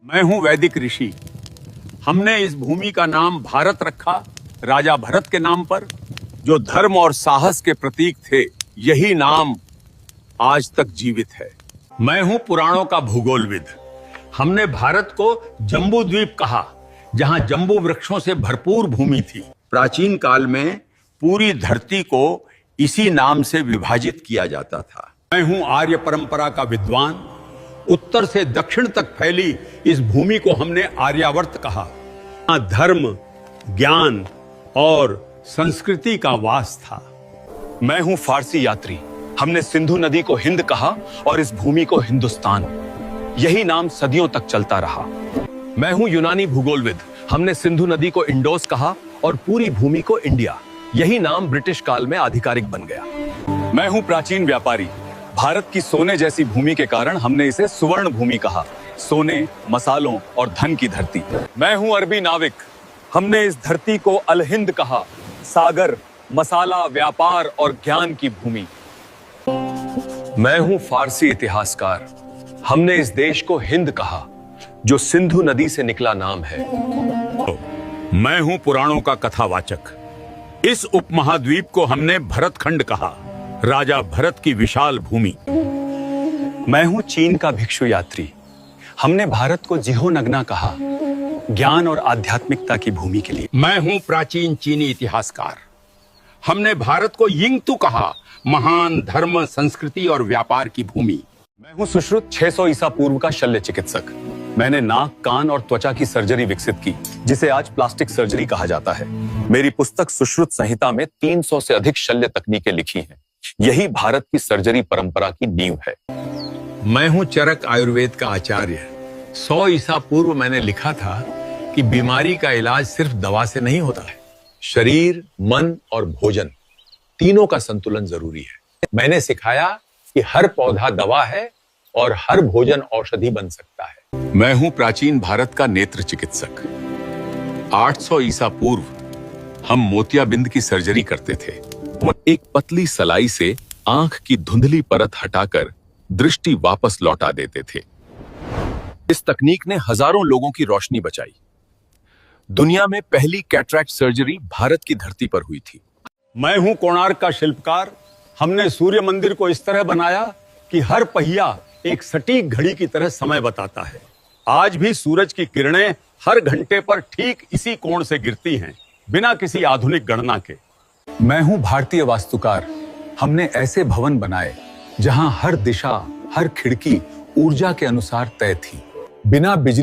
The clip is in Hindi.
मैं हूं वैदिक ऋषि। हमने इस भूमि का नाम भारत रखा राजा भरत के नाम पर, जो धर्म और साहस के प्रतीक थे। यही नाम आज तक जीवित है। मैं हूं पुराणों का भूगोलविद। हमने भारत को जम्बू द्वीप कहा, जहां जम्बू वृक्षों से भरपूर भूमि थी। प्राचीन काल में पूरी धरती को इसी नाम से विभाजित किया जाता था। मैं हूं आर्य परंपरा का विद्वान। उत्तर से दक्षिण तक फैली इस भूमि को हमने आर्यावर्त कहा। यहाँ धर्म, ज्ञान और संस्कृति का वास था। मैं हूं फारसी यात्री। हमने सिंधु नदी को हिंद कहा और इस भूमि को हिंदुस्तान। यही नाम सदियों तक चलता रहा। मैं हूं यूनानी भूगोलविद। हमने सिंधु नदी को इंडोस कहा और पूरी भूमि को इंडिया। यही नाम ब्रिटिश काल में आधिकारिक बन गया। मैं हूं प्राचीन व्यापारी। भारत की सोने जैसी भूमि के कारण हमने इसे सुवर्ण भूमि कहा। सोने, मसालों और धन की धरती। मैं हूं अरबी नाविक। हमने इस धरती को अल हिंद कहा। सागर, मसाला, व्यापार और ज्ञान की भूमि। मैं हूं फारसी इतिहासकार। हमने इस देश को हिंद कहा, जो सिंधु नदी से निकला नाम है। मैं हूं पुराणों का कथावाचक। इस उपमहाद्वीप को हमने भरतखंड कहा, राजा भरत की विशाल भूमि। मैं हूं चीन का भिक्षु यात्री। हमने भारत को जिहोनगना कहा, ज्ञान और आध्यात्मिकता की भूमि के लिए। मैं हूं प्राचीन चीनी इतिहासकार। हमने भारत को यिंगतू कहा, महान धर्म, संस्कृति और व्यापार की भूमि। मैं हूं सुश्रुत 600 ईसा पूर्व का शल्य चिकित्सक। मैंने नाक, कान और त्वचा की सर्जरी विकसित की, जिसे आज प्लास्टिक सर्जरी कहा जाता है। मेरी पुस्तक सुश्रुत संहिता में 300 से अधिक शल्य तकनीकें लिखी हैं। यही भारत की सर्जरी परंपरा की नींव है। मैं हूं चरक आयुर्वेद का आचार्य। 100 ईसा पूर्व मैंने लिखा था कि बीमारी का इलाज सिर्फ दवा से नहीं होता है। शरीर, मन और भोजन, तीनों का संतुलन जरूरी है। मैंने सिखाया कि हर पौधा दवा है और हर भोजन औषधि बन सकता है। मैं हूं प्राचीन भारत का नेत्र चिकित्सक। 800 ईसा पूर्व हम मोतियाबिंद की सर्जरी करते थे। एक पतली सलाई से आंख की धुंधली परत हटाकर दृष्टि वापस लौटा देते थे। इस तकनीक ने हजारों लोगों की रोशनी बचाई। दुनिया में पहली कैटरैक्ट सर्जरी भारत की धरती पर हुई थी। मैं हूं कोणार्क का शिल्पकार। हमने सूर्य मंदिर को इस तरह बनाया कि हर पहिया एक सटीक घड़ी की तरह समय बताता है। आज भी सूरज की किरणें हर घंटे पर ठीक इसी कोण से गिरती हैं, बिना किसी आधुनिक गणना के। मैं हूं भारतीय वास्तुकार। हमने ऐसे भवन बनाए जहां हर दिशा, हर खिड़की ऊर्जा के अनुसार तय थी, बिना बिजली